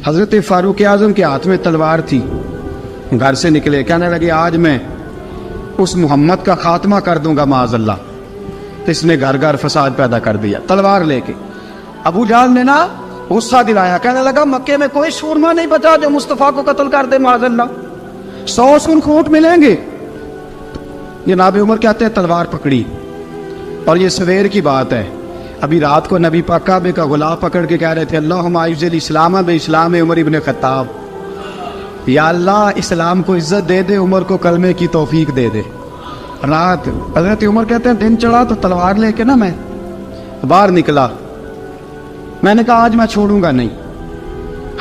حضرت فاروق اعظم کے ہاتھ میں تلوار تھی، گھر سے نکلے، کہنے لگے آج میں اس محمد کا خاتمہ کر دوں گا معاذ اللہ۔ اس نے گھر گھر فساد پیدا کر دیا تلوار لے کے۔ ابو جہل نے نا غصہ دلایا، کہنے لگا مکے میں کوئی سورما نہیں بچا جو مصطفیٰ کو قتل کر دے معاذ اللہ، 100 سن کھوٹ ملیں گے۔ جناب عمر کہتے ہیں تلوار پکڑی، اور یہ سویر کی بات ہے، ابھی رات کو نبی پاک کعبے کا غلاف پکڑ کے کہہ رہے تھے اللہم اعز الاسلام باسلام عمر ابن خطاب، یا اللہ اسلام کو عزت دے دے، عمر کو کلمے کی توفیق دے دے۔ رات حضرت عمر کہتے ہیں دن چڑھا تو تلوار لے کے نا میں باہر نکلا، میں نے کہا آج میں چھوڑوں گا نہیں،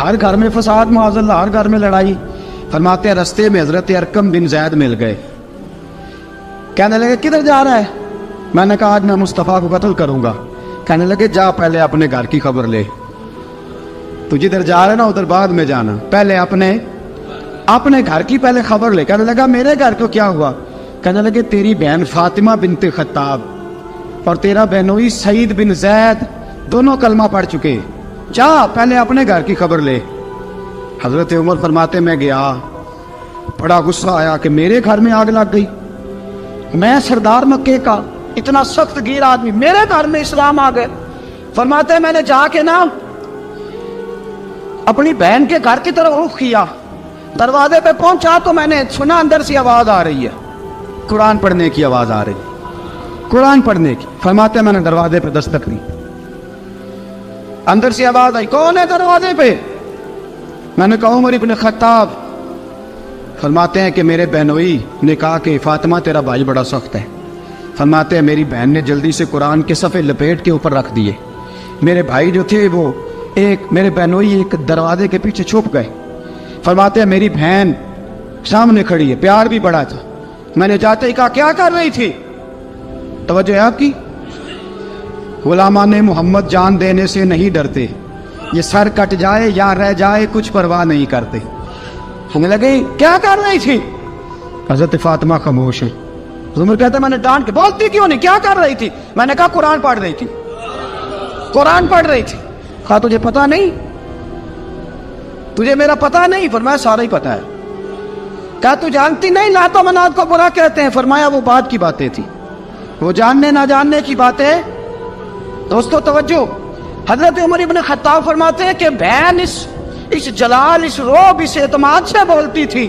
ہر گھر میں فساد معاذ اللہ، ہر گھر میں لڑائی۔ فرماتے ہیں رستے میں حضرت ارقم بن زید مل گئے، کہنے لگے کدھر جا رہا ہے؟ میں نے کہا آج میں مصطفیٰ کو قتل کروں گا۔ کہنے لگے جا پہلے اپنے گھر کی خبر لے، تو جدھر جا رہے نا ادھر بعد میں جانا، پہلے اپنے گھر کی پہلے خبر لے۔ کہنے لگا میرے گھر کو کیا ہوا؟ کہنے لگے تیری بہن فاطمہ بنت خطاب اور تیرا بہنوئی سعید بن زید دونوں کلمہ پڑھ چکے، جا پہلے اپنے گھر کی خبر لے۔ حضرت عمر فرماتے میں گیا، بڑا غصہ آیا کہ میرے گھر میں آگ لگ گئی، میں سردار مکے کا اتنا سخت گیر آدمی، میرے گھر میں اسلام آ گئے۔ فرماتے میں نے جا کے نا اپنی بہن کے گھر کی طرف رخ کیا، دروازے پہ پہنچا تو میں نے سنا اندر سے آواز آ رہی ہے، قرآن پڑھنے کی آواز آ رہی، قرآن پڑھنے کی۔ فرماتے میں نے دروازے پہ دستک دی، اندر سے آواز آئی کون ہے دروازے پہ؟ میں نے کہا عمر ابن خطاب۔ فرماتے ہیں کہ میرے بہنوئی نے کہا کہ فاطمہ تیرا بھائی بڑا سخت ہے۔ فرماتے ہیں میری بہن نے جلدی سے قرآن کے صفحے لپیٹ کے اوپر رکھ دیے، میرے بھائی جو تھے وہ میرے بہنوئی ایک دروازے کے پیچھے چھپ گئے۔ فرماتے ہیں میری بہن سامنے کھڑی ہے، پیار بھی بڑا تھا، میں نے جاتے ہی کہا کیا کر رہی تھی؟ توجہ ہے آپ کی؟ غلامان محمد جان دینے سے نہیں ڈرتے، یہ سر کٹ جائے یا رہ جائے کچھ پرواہ نہیں کرتے۔ ہمیں لگے کیا کر رہی تھی؟ حضرت فاطمہ خاموش ہے۔ عمر کہتا ہے میں نے ڈانٹ کے، بولتی کیوں نہیں، کیا کر رہی تھی؟ میں نے کہا قرآن پڑھ رہی تھی، قرآن پڑھ رہی تھی۔ کہا تجھے پتا نہیں، تجھے میرا پتا نہیں؟ فرمایا سارا ہی پتا ہے۔ کہا تو جانتی نہیں لات و منات کو برا کہتے ہیں؟ فرمایا وہ بعد کی باتیں تھی، وہ جاننے نہ جاننے کی باتیں۔ دوستو توجہ، حضرت عمر ابن خطاب فرماتے ہیں کہ بہن اس جلال، اس روب، اس اعتماد سے بولتی تھی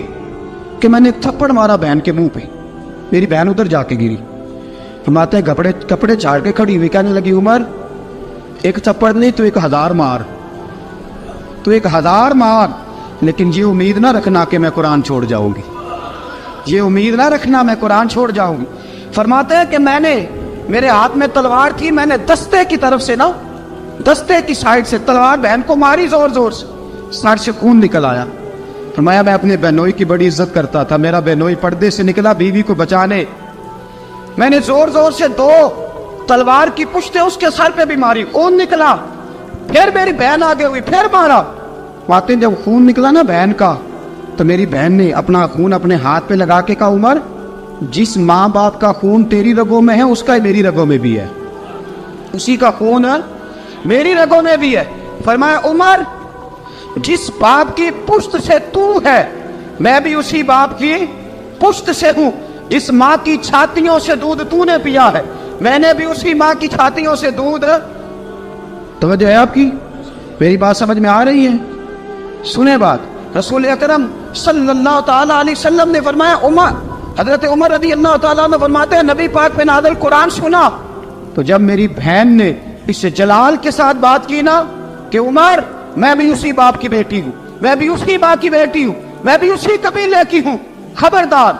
کہ میں نے ایک تھپڑ مارا بہن کے منہ پہ، میری بہن ادھر جا کے گری۔ فرماتے ہیں کپڑے چاڑ کے کھڑی ہوئی، کہنے لگی عمر ایک تھپڑ نہیں تو 1000 مار، تو 1000 مار، لیکن یہ امید نہ رکھنا کہ میں قرآن چھوڑ جاؤں گی، یہ امید نہ رکھنا میں قرآن چھوڑ جاؤں گی۔ فرماتے ہیں کہ میرے ہاتھ میں تلوار تھی، میں نے دستے کی طرف سے نا، دستے کی سائڈ سے تلوار بہن کو ماری زور زور سے، سر سے خون نکل آیا۔ فرمایا میں اپنے بہنوئی کی بڑی عزت کرتا تھا، میرا بہنوئی پردے سے نکلا بیوی کو بچانے، میں نے زور زور سے 2 تلوار کی پشتیں اس کے سر پہ بھی ماری، خون نکلا، پھر میری بہن آگے ہوئی، پھر مارا۔ واقعی جب خون نکلا نا بہن کا تو میری بہن نے اپنا خون اپنے ہاتھ پہ لگا کے کہا عمر جس ماں باپ کا خون تیری رگوں میں ہے اس کا میری رگوں میں بھی ہے، اسی کا خون میری رگوں میں بھی ہے۔ فرمایا عمر جس باپ کی پشت سے تو ہے میں بھی اسی باپ کی پشت سے ہوں، جس ماں کی چھاتیوں سے دودھ تو نے پیا ہے میں نے بھی اسی ماں کی چھاتیوں سے دودھ۔ توجہ ہے آپ کی؟ میری بات سمجھ میں آ رہی ہے؟ سنیں بات، رسول اکرم صلی اللہ تعالی علیہ وسلم نے فرمایا، حضرت عمر رضی اللہ تعالیٰ عنہ فرماتے ہیں نبی پاک پہ نازل قرآن سنا تو جب میری بہن نے اس جلال کے ساتھ بات کی نا کہ عمر میں بھی اسی باپ کی بیٹی ہوں، میں بھی اسی باپ کی بیٹی ہوں، میں بھی اسی قبیلے کی ہوں، خبردار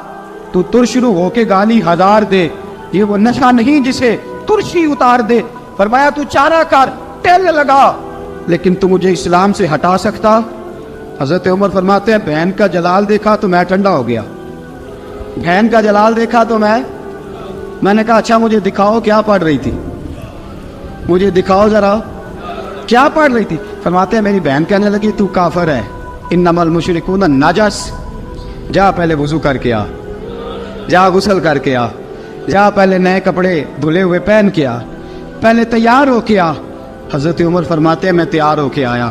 تو ترشرو ہو کے گالی 1000 دے، یہ وہ نشہ نہیں جسے ترشی اتار دے۔ فرمایا تو چارہ کر، ٹیل لگا، لیکن تو مجھے اسلام سے ہٹا سکتا؟ حضرت عمر فرماتے ہیں بہن کا جلال دیکھا تو میں ٹھنڈا ہو گیا، بہن کا جلال دیکھا تو میں نے کہا اچھا مجھے دکھاؤ کیا پڑھ رہی تھی، مجھے دکھاؤ ذرا کیا پڑھ رہی تھی۔ فرماتے ہیں میری بہن کہنے لگی تو کافر ہے، انما المشرکون نجس، جا پہلے وضو کر کے آ، جا غسل کر کے آ، جا پہلے نئے کپڑے دھلے ہوئے پہن کے آ، پہلے تیار ہو کے آ۔ حضرت عمر فرماتے ہیں میں تیار ہو کے آیا،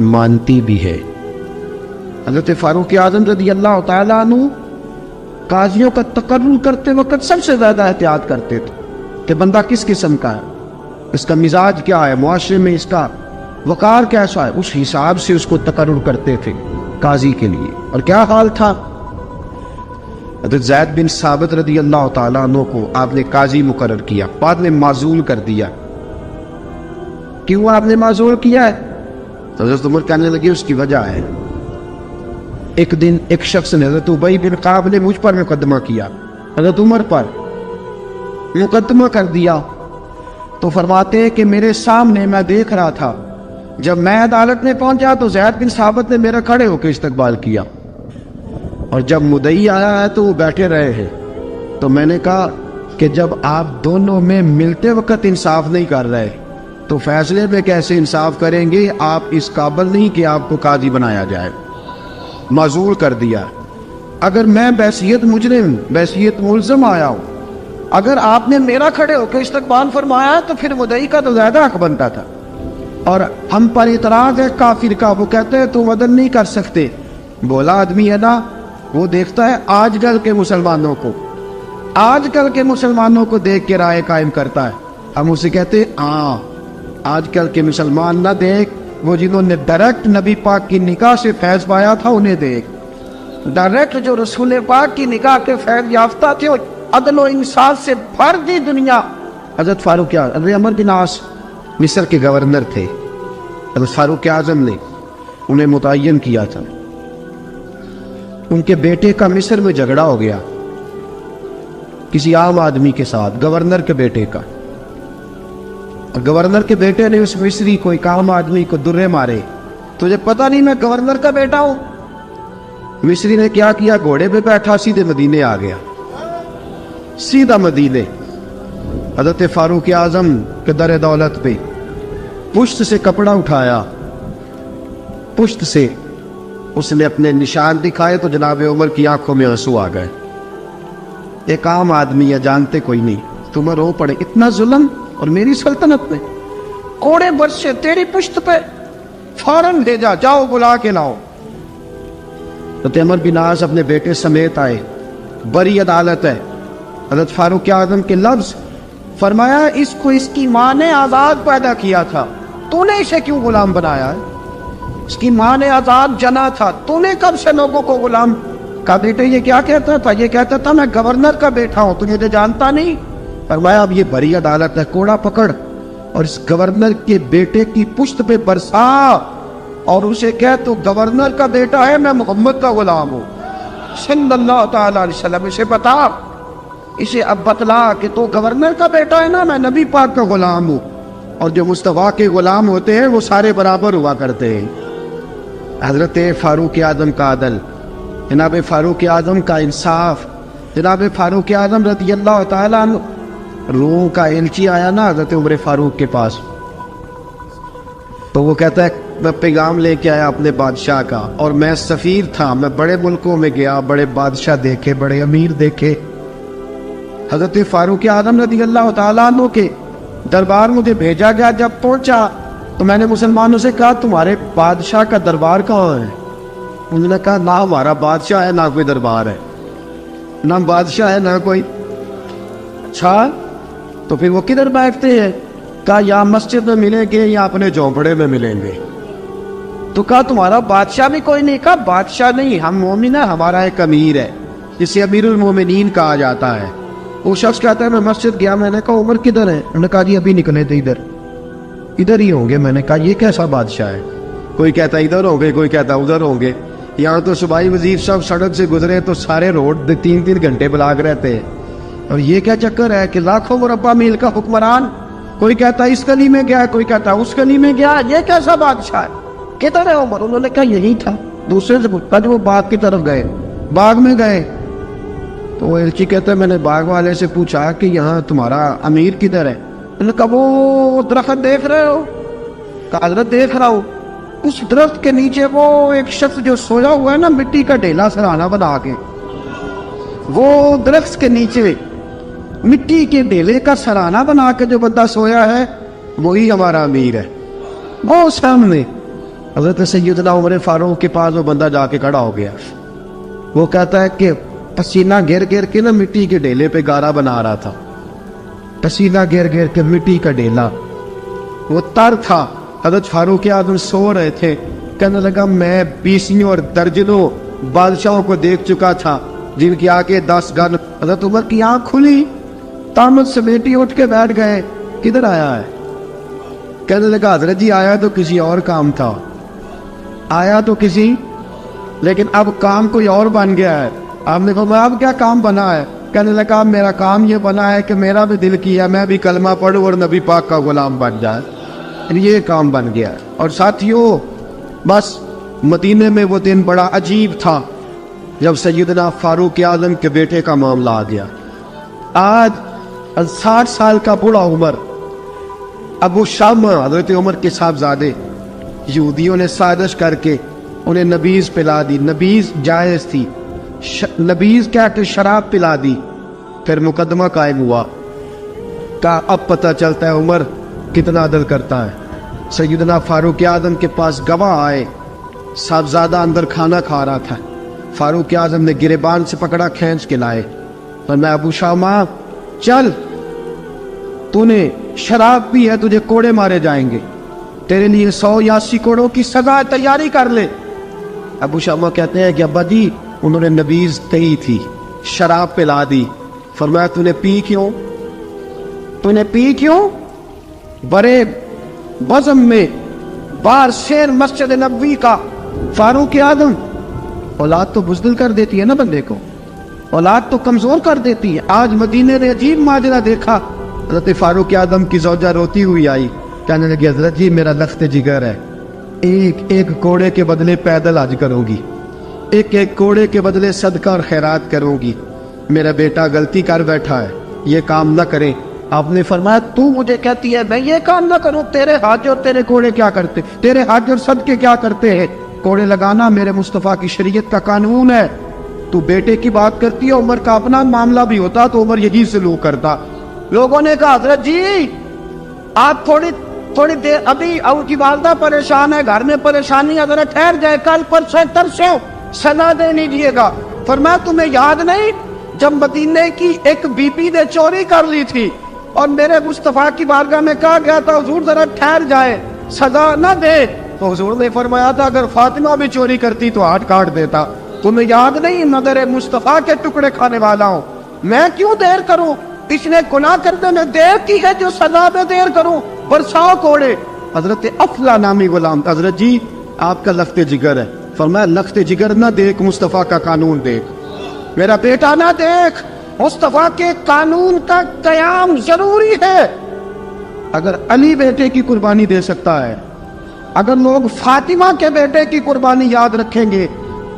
مانتی بھی ہے۔ حضرت فاروق اعظم رضی اللہ تعالیٰ عنہ قاضیوں کا تقرر کرتے وقت سب سے زیادہ احتیاط کرتے تھے کہ بندہ کس قسم کا ہے، اس کا مزاج کیا ہے، معاشرے میں اس کا وقار کیسا ہے، اس حساب سے اس کو تقرر کرتے تھے قاضی کے لیے۔ اور کیا حال تھا، حضرت زید بن ثابت رضی اللہ تعالیٰ عنہ کو آپ نے قاضی مقرر کیا، بعد میں معزول کر دیا۔ کیوں آپ نے معزول کیا ہے؟ تو حضرت عمر کہنے لگے اس کی وجہ ہے، ایک دن ایک شخص نے، حضرت ابی بن کعب نے مجھ پر مقدمہ کیا، حضرت عمر پر مقدمہ کر دیا، تو فرماتے ہیں کہ میرے سامنے میں دیکھ رہا تھا، جب میں عدالت میں پہنچا تو زید بن ثابت نے میرا کھڑے ہو کے استقبال کیا، اور جب مدعی آیا ہے تو وہ بیٹھے رہے ہیں۔ تو میں نے کہا کہ جب آپ دونوں میں ملتے وقت انصاف نہیں کر رہے تو فیصلے میں کیسے انصاف کریں گے؟ آپ اس قابل نہیں کہ آپ کو قاضی بنایا جائے، معزول کر دیا۔ اگر میں بحیثیت مجرم، بحیثیت ملزم آیا ہوں، اگر آپ نے میرا کھڑے ہو کے استقبال فرمایا تو پھر مدعی کا تو زیادہ حق بنتا تھا۔ اور ہم پر اعتراض ہے کافر کا، وہ کہتے ہیں تم عدل نہیں کر سکتے۔ بولا آدمی ہے نا، وہ دیکھتا ہے آج کل کے مسلمانوں کو، آج کل کے مسلمانوں کو دیکھ کے رائے قائم کرتا ہے۔ ہم اسے کہتے ہیں ہاں آج کل کے مسلمان نہ دیکھ، وہ جنہوں نے ڈائریکٹ نبی پاک کی نکاح سے فیض پایا تھا انہیں دیکھ، ڈائریکٹ جو رسول پاک کی نکاح کے فیض یافتہ تھے، عدل و انصاف سے بھر دی دنیا۔ حضرت فاروق اعظم، حضرت عمرو بن عاص مصر کے گورنر تھے، حضرت فاروق اعظم نے انہیں متعین کیا تھا۔ ان کے بیٹے کا مصر میں جھگڑا ہو گیا کسی عام آدمی کے ساتھ، گورنر کے بیٹے کا، اور گورنر کے بیٹے نے اس مصری کو، ایک عام آدمی کو درے مارے، تجھے پتہ نہیں میں گورنر کا بیٹا ہوں؟ مصری نے کیا کیا، گھوڑے پہ بیٹھا سیدھے مدینے آ گیا، سیدھا مدینے۔ حضرت فاروق اعظم کے در دولت پہ پشت سے کپڑا اٹھایا، پشت سے اس نے اپنے نشان دکھائے تو جناب عمر کی آنکھوں میں آنسو آ گئے۔ ایک عام آدمی ہے، جانتے کوئی نہیں، تمہیں رو پڑے، اتنا ظلم، اور میری سلطنت میں کوڑے برسے تیری پشت پہ، فوراً بھیجا، جاؤ بلا کے لاؤ۔ حضرت عمر بن عاص اپنے بیٹے سمیت آئے، بڑی عدالت ہے، حضرت فاروق اعظم کے لفظ، فرمایا اس کو اس کی ماں نے آزاد پیدا کیا تھا، تو نے اسے کیوں غلام بنایا ہے؟ اس کی ماں نے آزاد جنا تھا، تو نے کب سے لوگوں کو غلام؟ کہا بیٹے یہ کیا کہتا تھا؟ یہ کہتا تھا میں گورنر کا بیٹا ہوں، تجھے تو جانتا نہیں۔ فرمایا اب یہ بڑی عدالت ہے، کوڑا پکڑ اور اس گورنر کے بیٹے کی پشت پہ برسا، اور اسے کہہ تو گورنر کا بیٹا ہے، میں محمد کا غلام ہوں صلی اللہ تعالیٰ علیہ وسلم۔ اسے بتا، اسے اب بتلا کہ تو گورنر کا بیٹا ہے نا، میں نبی پاک کا غلام ہوں، اور جو مصطفیٰ کے غلام ہوتے ہیں وہ سارے برابر ہوا کرتے ہیں۔ حضرت فاروق اعظم کا عدل، جناب فاروق اعظم کا انصاف، جناب فاروق اعظم رضی اللہ تعالیٰ عنہ۔ روم کا ایلچی آیا نا حضرت عمر فاروق کے پاس، تو وہ کہتا ہے میں پیغام لے کے آیا اپنے بادشاہ کا، اور میں سفیر تھا، میں بڑے ملکوں میں گیا، بڑے بادشاہ دیکھے، بڑے امیر دیکھے۔ حضرت فاروق اعظم رضی اللہ تعالیٰ عنہ کے دربار مجھے بھیجا گیا، جب پہنچا تو میں نے مسلمانوں سے کہا تمہارے بادشاہ کا دربار کہاں ہے؟ انہوں نے کہا نہ ہمارا بادشاہ ہے نہ کوئی دربار ہے، نہ بادشاہ ہے نہ کوئی۔ اچھا تو پھر وہ کدھر بیٹھتے ہیں؟ کہا یا مسجد میں ملیں گے یا اپنے جھونپڑے میں ملیں گے۔ تو کہا تمہارا بادشاہ بھی کوئی نہیں؟ کہا بادشاہ نہیں، ہم مومن ہیں، ہمارا ایک امیر ہے جسے امیر المومنین کہا جاتا ہے۔ وہ شخص کہتا ہے میں مسجد گیا، میں نے کہا عمر کدھر ہے؟ انہوں نے کہا جی ابھی نکلے تھے، ادھر ہی ہوں گے۔ میں نے کہا یہ کیسا بادشاہ ہے؟ کوئی کہتا ادھر ہوں گے، کوئی کہتا ادھر ہوں گے۔ یہاں تو صوبائی وزیر صاحب سڑک سے گزرے تو سارے روڈ 3 گھنٹے بلاک رہتے ہیں، اور یہ کیا چکر ہے کہ لاکھوں مربع میل کا حکمران، کوئی کہتا اس گلی میں گیا، کوئی کہتا اس گلی میں گیا، یہ کیسا بادشاہ ہے؟ کدھر ہے عمر؟ انہوں نے کہا یہی تھا۔ دوسرے سے پوچھتا جو وہ باغ کی طرف گئے، باغ میں گئے تو وہ ایلچی کہتا ہے میں نے باغ والے سے پوچھا کہ یہاں تمہارا امیر کدھر ہے؟ انہوں نے کہا وہ درخت دیکھ رہے ہو؟ کہا حضرت دیکھ رہا ہوں۔ اس درخت کے نیچے وہ ایک شخص جو سویا ہوا ہے نا، مٹی کا ڈھیلا سرہانہ بنا کے، وہ درخت کے نیچے مٹی کے ڈھیلے کا سرہانہ بنا کے جو بندہ سویا ہے وہی ہمارا امیر ہے۔ وہ سامنے حضرت سیدنا عمر فاروق کے پاس وہ بندہ جا کے کھڑا ہو گیا. وہ کہتا ہے کہ پسینہ گر گر کے نا مٹی کے ڈھیلے پہ گارا بنا رہا تھا. پسینہ گر گر کے مٹی کا ڈھیلا, وہ تر تھا. حضرت فاروق اعظم سو رہے تھے. کہنے لگا میں بیسیوں اور درجنوں بادشاہوں کو دیکھ چکا تھا جن کی آگے 10 گن. حضرت عمر کی آنکھ کھلی, تامت سے بیٹی اٹھ کے بیٹھ گئے. کدھر آیا ہے؟ کہنے لگا حضرت جی آیا تو کسی اور کام تھا, آیا تو کسی, لیکن اب کام کوئی اور بن گیا ہے. آپ نے فرمایا اب کیا کام بنا ہے؟ کہنے لگا اب میرا کام یہ بنا ہے کہ میرا بھی دل کیا میں بھی کلمہ پڑھوں اور نبی پاک کا غلام بن جائے. یہ کام بن گیا ہے. اور ساتھیوں بس مدینے میں وہ دن بڑا عجیب تھا جب سیدنا فاروق اعظم کے بیٹے کا معاملہ آ گیا. آج 60 سال کا بوڑھا عمر, ابو شامہ حضرت عمر کے صاحبزادے, یہودیوں نے سازش کر کے انہیں نبیذ پلا دی. نبیذ جائز تھی, نبیذ کیا کہ شراب پلا دی. پھر مقدمہ قائم ہوا. کہا اب پتہ چلتا ہے عمر کتنا عدل کرتا ہے. سیدنا فاروق اعظم کے پاس گواہ آئے. صاحبزادہ اندر کھانا کھا رہا تھا. فاروق اعظم نے گریبان سے پکڑا, کھینچ کے لائے. فرمایا ابو شامہ چل, تو نے شراب پی ہے, تجھے کوڑے مارے جائیں گے, تیرے لیے 100 یا 80 کوڑوں کی سزا تیاری کر لے. ابو شامہ کہتے ہیں کہ ابا جی انہوں نے نبیذ کہی تھی, شراب پلا دی. فرمایا تو نے پی کیوں؟ تو نے پی کیوں؟ بڑے بزم میں بار شیر مسجد نبوی کا فاروق اعظم. اولاد تو بزدل کر دیتی ہے نا بندے کو, اولاد تو کمزور کر دیتی ہے. آج مدینے نے عجیب ماجرا دیکھا. حضرت فاروق اعظم کی زوجہ روتی ہوئی آئی, کہنے لگی حضرت جی میرا لخت جگر ہے, ایک کوڑے کے بدلے پیدل حج کروں گی, ایک کوڑے کے بدلے صدقہ اور خیرات کروں گی. میرا بیٹا غلطی کر بیٹھا ہے, یہ کام نہ کرے. آپ نے فرمایا تو مجھے کہتی ہے میں یہ کام نہ کروں؟ تیرے حج اور تیرے کوڑے کیا کرتے, تیرے حج اور صدقے کیا کرتے ہیں؟ کوڑے لگانا میرے مصطفیٰ کی شریعت کا قانون ہے. تو بیٹے کی بات کرتی ہے, عمر کا اپنا معاملہ بھی ہوتا تو عمر یہی سلوک کرتا. لوگوں نے کہا حضرت جی آپ تھوڑی دیر, ابھی ان کی والدہ پریشان ہے, گھر میں پریشانی ہے, ذرا ٹھہر جائے, کل پرسوں ترسوں سزا دے نہیں دیے گا. فرمایا تمہیں یاد نہیں جب مدینے کی ایک بی بی نے چوری کر لی تھی اور میرے مصطفیٰ کی بارگاہ میں کہا گیا تھا حضور ذرا ٹھہر جائے, سزا نہ دے, تو حضور نے فرمایا تھا اگر فاطمہ بھی چوری کرتی تو ہاتھ کاٹ دیتا. تمہیں یاد نہیں مگر مصطفیٰ کے ٹکڑے کھانے والا ہوں, میں کیوں دیر کروں؟ اس نے گناہ کرنے میں دیر کی ہے جو سزا میں دیر کروں, برساؤ کوڑے. حضرت افلا نامی غلام, حضرت جی آپ کا لخت جگر ہے. فرمایا لخت جگر نہ دیکھ, مصطفیٰ کا قانون دیکھ. میرا بیٹا نہ دیکھ, مصطفیٰ کے قانون کا قیام ضروری ہے. اگر علی بیٹے کی قربانی دے سکتا ہے, اگر لوگ فاطمہ کے بیٹے کی قربانی یاد رکھیں گے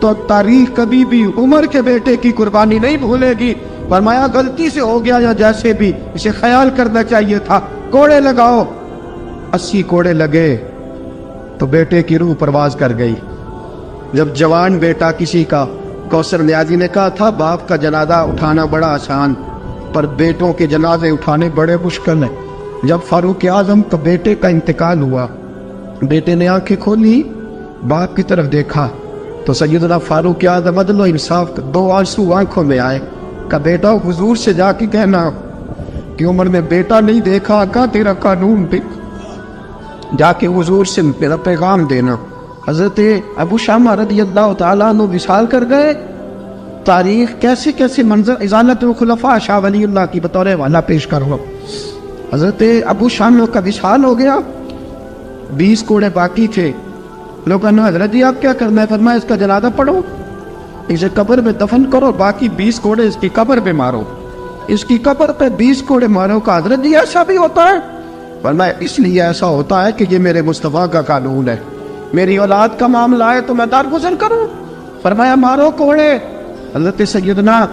تو تاریخ کبھی بھی عمر کے بیٹے کی قربانی نہیں بھولے گی. فرمایا غلطی سے ہو گیا یا جیسے بھی, اسے خیال کرنا چاہیے تھا. کوڑے لگاؤ. 80 کوڑے لگے تو بیٹے کی روح پرواز کر گئی. جب جوان بیٹا کسی کا, کوثر نیازی نے کہا تھا باپ کا جنازہ اٹھانا بڑا آسان پر بیٹوں کے جنازے اٹھانے بڑے مشکل ہیں. جب فاروق اعظم کا بیٹے کا انتقال ہوا, بیٹے نے آنکھیں کھولی, باپ کی طرف دیکھا تو سیدنا فاروق اعظم عدل و انصاف, 2 آنسو آنکھوں میں آئے. کہ بیٹا حضور سے جا کے کہنا کہ عمر نے بیٹا نہیں دیکھا, کا تیرا قانون دیکھ, جا کے حضور سے میرا پیغام دینا. حضرت ابو شامہ رضی اللہ تعالیٰ عنہ وصال کر گئے. تاریخ کیسے کیسے منظر ازالت الخلفاء شاہ ولی اللہ کی بطور والا پیش کروں. حضرت ابو شامہ کا وصال ہو گیا, 20 کوڑے باقی تھے. لوگوں نے حضرت جی آپ کیا کرنا ہے؟ فرمایا اس کا جنازہ پڑھو, اسے قبر میں دفن کرو, باقی 20 کوڑے اس کی قبر پہ مارو, اس کی قبر پہ 20 کوڑے مارو. کا حضرت جی ایسا بھی ہوتا ہے؟ فرمایا اس لیے ایسا ہوتا ہے کہ یہ میرے مصطفیٰ کا قانون ہے, میری اولاد کا معاملہ ہے تو میں درگزر کروں. فرمایا مارو کوڑے. حضرت سیدنا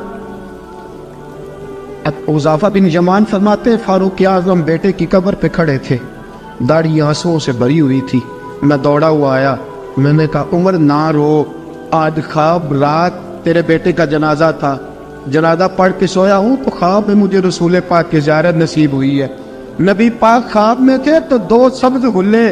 حذیفہ بن یمان فرماتے فاروق اعظم بیٹے کی قبر پہ کھڑے تھے, داڑھی آنسوؤں سے بھری ہوئی تھی. میں دوڑا ہوا آیا, میں نے کہا عمر نہ رو, آج خواب رات تیرے بیٹے کا جنازہ تھا, جنازہ پڑھ کے سویا ہوں تو خواب میں مجھے رسول پاک کی زیارت نصیب ہوئی ہے. نبی پاک خواب میں تھے تو 2 سبز غلے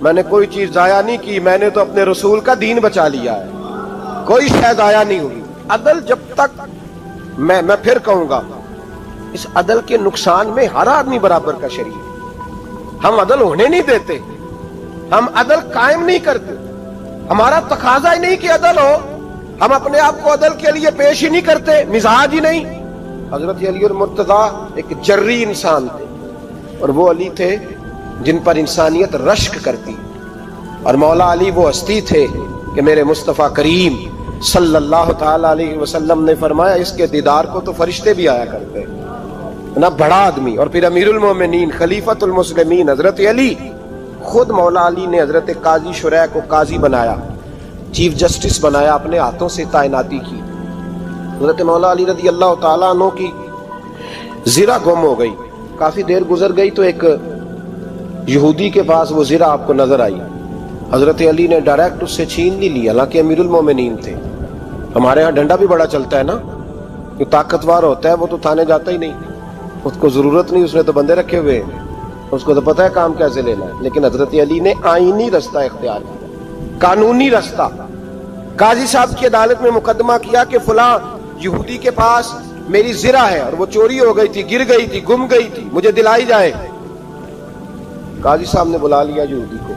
میں نے کوئی چیز ضائع نہیں کی, میں نے تو اپنے رسول کا دین بچا لیا ہے, کوئی شے ضائع نہیں ہوئی. عدل جب تک میں پھر کہوں گا, اس عدل کے نقصان میں ہر آدمی برابر کا شریک ہے. ہم عدل ہونے نہیں دیتے, ہم عدل قائم نہیں کرتے, ہمارا تقاضا ہی نہیں کہ عدل ہو, ہم اپنے آپ کو عدل کے لیے پیش ہی نہیں کرتے, مزاج ہی نہیں. حضرت علی المرتضیٰ ایک جری انسان تھے, اور وہ علی تھے جن پر انسانیت رشک کرتی, اور مولا علی وہ ہستی تھے کہ میرے مصطفیٰ کریم صلی اللہ تعالی علیہ وسلم نے فرمایا اس کے دیدار کو تو فرشتے بھی آیا کرتے. نا بڑا آدمی, اور پھر امیر المومنین خلیفۃ المسلمین حضرت علی, خود مولا علی نے حضرت قاضی شریح کو قاضی بنایا, چیف جسٹس بنایا, اپنے ہاتھوں سے تعیناتی کی. حضرت مولا علی رضی اللہ تعالیٰ عنہ کی زرہ گم ہو گئی, کافی دیر گزر گئی تو ایک یہودی کے پاس وہ زرہ آپ کو نظر آئی. حضرت علی نے ڈائریکٹ اس سے چھین نہیں لی, حالانکہ امیر المومنین تھے. ہمارے ہاں ڈنڈا بھی بڑا چلتا ہے نا, جو طاقتور ہوتا ہے وہ تو تھانے جاتا ہی نہیں, اس کو ضرورت نہیں, اس نے تو بندے رکھے ہوئے ہیں, اس کو تو پتہ ہے کام کیسے لینا ہے. لیکن حضرت علی نے آئینی رستہ اختیار کیا, قانونی رستہ. قاضی صاحب کی عدالت میں مقدمہ کیا کہ فلاں یہودی کے پاس میری زرہ ہے اور وہ چوری ہو گئی تھی, گر گئی تھی, گم گئی تھی, مجھے دلائی جائے. قاضی صاحب نے بلا لیا یہودی کو,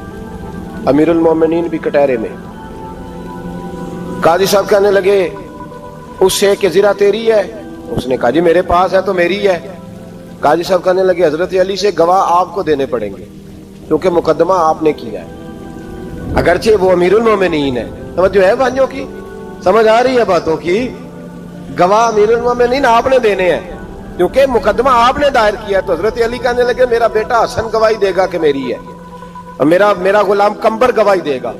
امیر المومنین بھی کٹہرے میں. قاضی صاحب کہنے لگے اس سے کہ زرہ تیری ہے؟ اس نے کہا جی میرے پاس ہے تو میری ہے. قاضی صاحب کہنے لگے حضرت علی سے گواہ آپ کو دینے پڑیں گے کیونکہ مقدمہ آپ نے کیا ہے, اگرچہ وہ امیر المومنین ہے. سمجھ ہے بھائیوں کی, سمجھ آ رہی ہے باتوں کی؟ گواہ امیر المومنین آپ نے دینے ہیں کیونکہ مقدمہ آپ نے دائر کیا. تو حضرت علی کہنے لگے میرا بیٹا حسن گواہی دے گا کہ میری ہے, اور میرا غلام کمبر گواہی دے گا.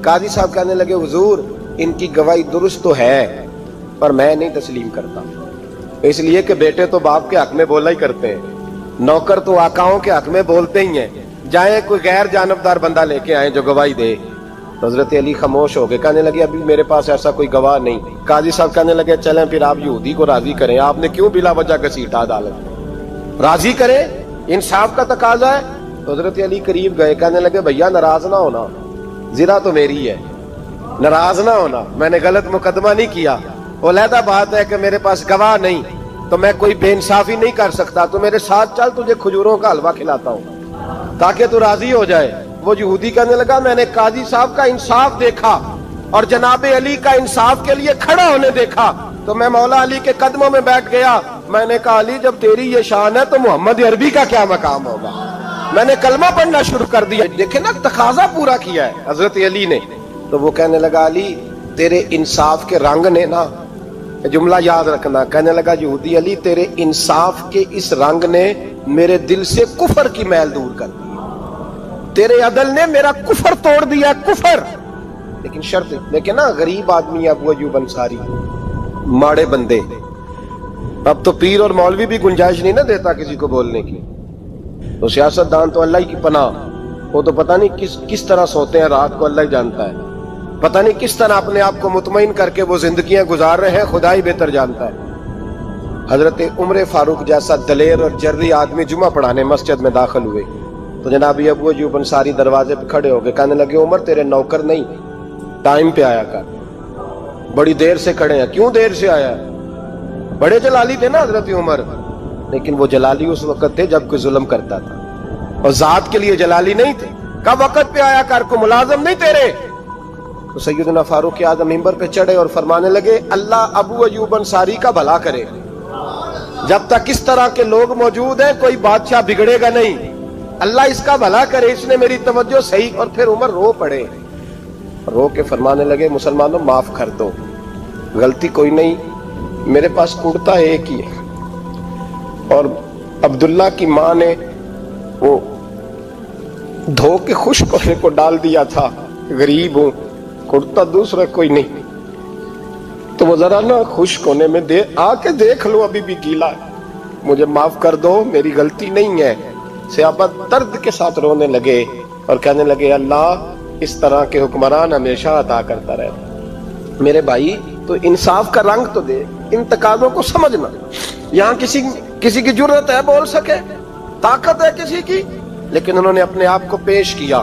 قاضی صاحب کہنے لگے حضور ان کی گواہی درست تو ہے پر میں نہیں تسلیم کرتا, اس لیے کہ بیٹے تو باپ کے حق میں بولا ہی کرتے ہیں, نوکر تو آقاؤں کے حق میں بولتے ہی ہیں, جائیں کوئی غیر جانبدار بندہ لے کے آئیں جو گواہی دے. تو حضرت علی خاموش ہو گئے, کہنے لگے ابھی میرے پاس ایسا کوئی گواہ نہیں. قاضی صاحب کہنے لگے چلیں پھر آپ یہودی کو راضی کریں, آپ نے کیوں بلا وجہ گھسیٹا عدالت میں, راضی کریں, انصاف کا تقاضا ہے. تو حضرت علی قریب گئے, کہنے لگے بھیا ناراض نہ ہونا, زرہ تو میری ہے, ناراض نہ ہونا, میں نے غلط مقدمہ نہیں کیا. علیحدہ بات ہے کہ میرے پاس گواہ نہیں تو میں کوئی بے انصافی نہیں کر سکتا, تو میرے ساتھ چل تجھے کھجوروں کا حلوہ کھلاتا ہوں تاکہ تو راضی ہو جائے. وہ یہودی کہنے لگا میں نے قاضی صاحب کا انصاف دیکھا اور جناب علی کا انصاف کے لیے کھڑا ہونے دیکھا تو میں مولا علی کے قدموں میں بیٹھ گیا. میں نے کہا علی جب تیری یہ شان ہے تو محمد عربی کا کیا مقام ہوگا. میں نے کلمہ پڑھنا شروع کر دیا. دیکھیں نا تقاضا پورا کیا ہے حضرت علی نے. تو وہ کہنے لگا علی تیرے انصاف کے رنگ نے نا, جملہ یاد رکھنا, کہنے لگا یہودی علی تیرے انصاف کے اس رنگ نے میرے دل سے کفر کی میل دور کر دی, تیرے عدل نے میرا کفر توڑ دیا, کفر. لیکن شرط دیکھیں نا, غریب آدمی ابو ایوب انصاری, ماڑے بندے, اب تو پیر اور مولوی بھی گنجائش نہیں نہ دیتا کسی کو بولنے کی. تو سیاست دان تو اللہ کی پناہ, وہ تو پتہ نہیں کس طرح سوتے ہیں رات کو, اللہ ہی جانتا ہے, پتہ نہیں کس طرح اپنے آپ کو مطمئن کر کے وہ زندگیاں گزار رہے ہیں, خدا ہی بہتر جانتا ہے. حضرت عمر فاروق جیسا دلیر اور جرری آدمی جمعہ پڑھانے مسجد میں داخل ہوئے تو جناب ابو ایوب انصاری دروازے پہ کھڑے ہو گئے, کہنے لگے عمر تیرے نوکر نہیں, ٹائم پہ آیا کر, بڑی دیر سے کھڑے ہیں. کیوں دیر سے آیا؟ بڑے جلالی تھے نا حضرت عمر, لیکن وہ جلالی اس وقت تھے جب کوئی ظلم کرتا تھا, اور ذات کے لیے جلالی نہیں تھے. کب وقت پہ آیا کر, کو ملازم نہیں تیرے. تو سیدنا فاروق اعظم منبر پہ چڑھے اور فرمانے لگے اللہ ابو ایوب انصاری کا بھلا کرے, جب تک اس طرح کے لوگ موجود ہیں کوئی بادشاہ بگڑے گا نہیں, اللہ اس کا بھلا کرے, اس نے میری توجہ صحیح. اور پھر عمر رو پڑے, رو کے فرمانے لگے مسلمانوں معاف کر دو, غلطی کوئی نہیں, میرے پاس کرتا ایک ہی ہے, اور عبداللہ کی ماں نے وہ دھو کے خشک ہونے کو ڈال دیا تھا, غریب ہوں, کرتا دوسرا کوئی نہیں, تو وہ ذرا نا خشک ہونے میں آ کے دیکھ لو ابھی بھی گیلا ہے, مجھے معاف کر دو, میری غلطی نہیں ہے. صحابہ درد کے ساتھ رونے لگے اور کہنے لگے اللہ اس طرح کے حکمران ہمیشہ عطا کرتا رہے. میرے بھائی تو انصاف کا رنگ تو دے, ان تقاضوں کو سمجھنا. یہاں کسی کی جرت ہے بول سکے, طاقت ہے کسی کی, لیکن انہوں نے اپنے آپ کو پیش کیا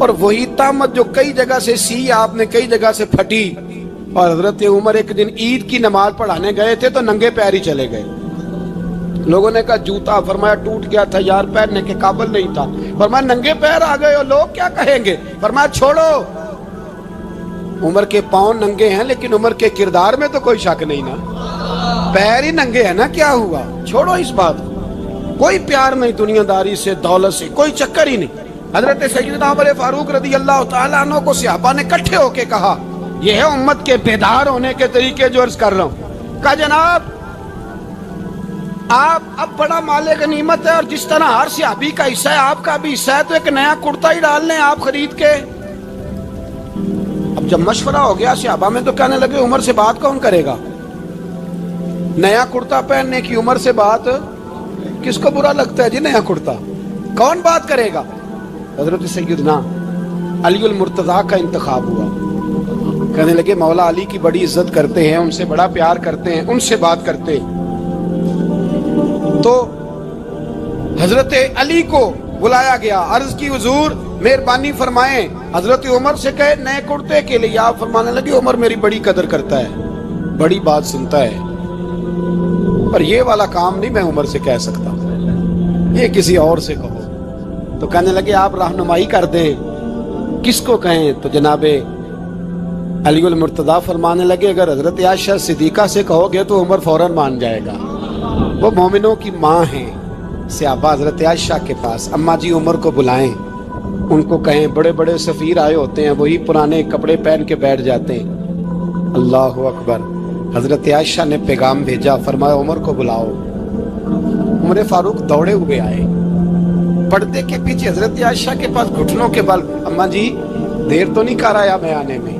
اور وہی تہمت جو کئی جگہ سے سی آپ نے کئی جگہ سے پھٹی. اور حضرت عمر ایک دن عید کی نماز پڑھانے گئے تھے تو ننگے پیر ہی چلے گئے. لوگوں نے کہا جوتا, فرمایا ٹوٹ گیا تھا یار, پہننے کے قابل نہیں تھا. فرمایا ننگے پیر آ گئے ہو, لوگ کیا کہیں گے؟ فرمایا چھوڑو, عمر کے پاؤں ننگے ہیں لیکن عمر کے کردار میں تو کوئی شک نہیں نا, پیر ہی ننگے ہیں نا, کیا ہوا؟ چھوڑو اس بات کو. کوئی پیار نہیں دنیا داری سے, دولت سے, کوئی چکر ہی نہیں. حضرت سیدنا عمر فاروق رضی اللہ تعالیٰ عنہ کو صحابہ نے کٹھے ہو کے کہا, یہ ہے امت کے بیدار ہونے کے طریقے جو عرض کر رہا ہوں. کہا جناب آپ اب بڑا مال غنیمت ہے, اور جس طرح ہر صحابی کا حصہ ہے آپ کا بھی حصہ ہے, تو ایک نیا کرتا ہی ڈال لیں آپ خرید کے. اب جب مشورہ ہو گیا صحابہ میں تو کہنے لگے عمر سے بات کون کرے گا؟ نیا کرتا پہننے کی عمر سے بات کس کو برا لگتا ہے جی؟ نیا کرتا کون بات کرے گا؟ حضرت سیدنا علی المرتضیٰ کا انتخاب ہوا. کہنے لگے مولا علی کی بڑی عزت کرتے ہیں, ان سے بڑا پیار کرتے ہیں, ان سے بات کرتے. تو حضرت علی کو بلایا گیا, عرض کی حضور مہربانی فرمائیں حضرت عمر سے کہے نئے کرتے کے لیے. آپ فرمانے لگے عمر میری بڑی قدر کرتا ہے, بڑی بات سنتا ہے, پر یہ والا کام نہیں میں عمر سے کہہ سکتا, یہ کسی اور سے کہو. تو کہنے لگے آپ رہنمائی کر دیں کس کو کہیں. تو جناب علی المرتضیٰ فرمانے لگے اگر حضرت عائشہ صدیقہ سے کہو گے تو عمر فوراً مان جائے گا, وہ مومنوں کی ماں ہیں. صحابہ حضرت عائشہ کے پاس, اماں جی عمر کو بلائیں, ان کو کہیں. بڑے بڑے سفیر آئے ہوتے ہیں, وہی پرانے کپڑے پہن کے بیٹھ جاتے ہیں. اللہ اکبر. حضرت عائشہ نے پیغام بھیجا, فرمایا عمر کو بلاؤ. عمر فاروق دوڑے ہوئے آئے, پردے کے پیچھے حضرت عائشہ کے پاس گھٹنوں کے بل, اماں جی دیر تو نہیں کر آیا میں آنے میں؟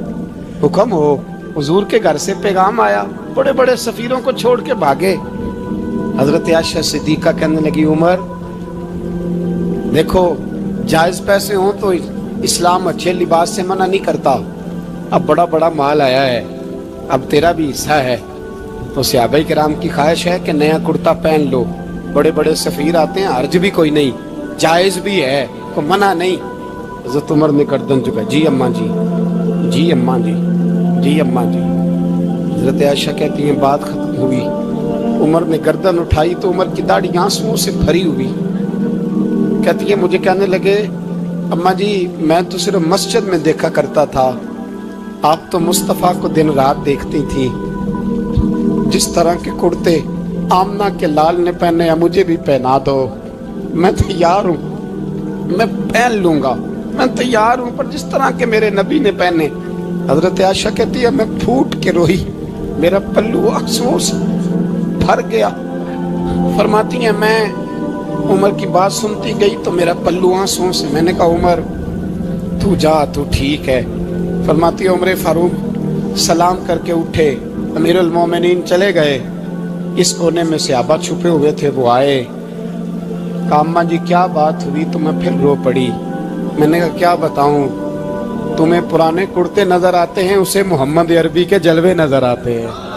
حکم ہو, حضور کے گھر سے پیغام آیا. بڑے بڑے سفیروں کو چھوڑ کے بھاگے. حضرت عائشہ صدیقہ کہنے لگی عمر دیکھو جائز پیسے ہوں تو اسلام اچھے لباس سے منع نہیں کرتا, اب بڑا بڑا مال آیا ہے, اب تیرا بھی حصہ ہے, تو صحابہ کرام کی خواہش ہے کہ نیا کرتا پہن لو. بڑے بڑے سفیر آتے ہیں, حرج بھی کوئی نہیں, جائز بھی ہے, کوئی منع نہیں. حضرت عمر نے گردن جھکا, جی اماں جی, جی اماں جی, جی اماں جی. حضرت عائشہ کہتی ہیں بات ختم ہوئی. عمر نے گردن اٹھائی تو عمر کی داڑھی آنسوؤں سے بھری ہوئی. کہتی ہے مجھے کہنے لگے اماں جی میں تو صرف مسجد میں دیکھا کرتا تھا, آپ تو مصطفیٰ کو دن رات دیکھتی تھی. جس طرح کے کرتے آمنہ کے لال نے پہنے ہیں مجھے بھی پہنا دو, میں تیار ہوں, میں پہن لوں گا, میں تیار ہوں, پر جس طرح کے میرے نبی نے پہنے. حضرت عائشہ کہتی ہے میں پھوٹ کے روئی, میرا پلو آنسوؤں سے بھر گیا. فرماتی ہیں میں عمر کی بات سنتی گئی تو میرا پلو آنسوؤں سے, میں نے کہا عمر تو جا, تو ٹھیک ہے. فرماتی ہے عمر فاروق سلام کر کے اٹھے, امیر المومنین چلے گئے. اس کونے میں صحابہ چھپے ہوئے تھے, وہ آئے. کہا اماں جی کیا بات ہوئی؟ تو میں پھر رو پڑی. میں نے کہا کیا بتاؤں, تمہیں پرانے کرتے نظر آتے ہیں, اسے محمد عربی کے جلوے نظر آتے ہیں.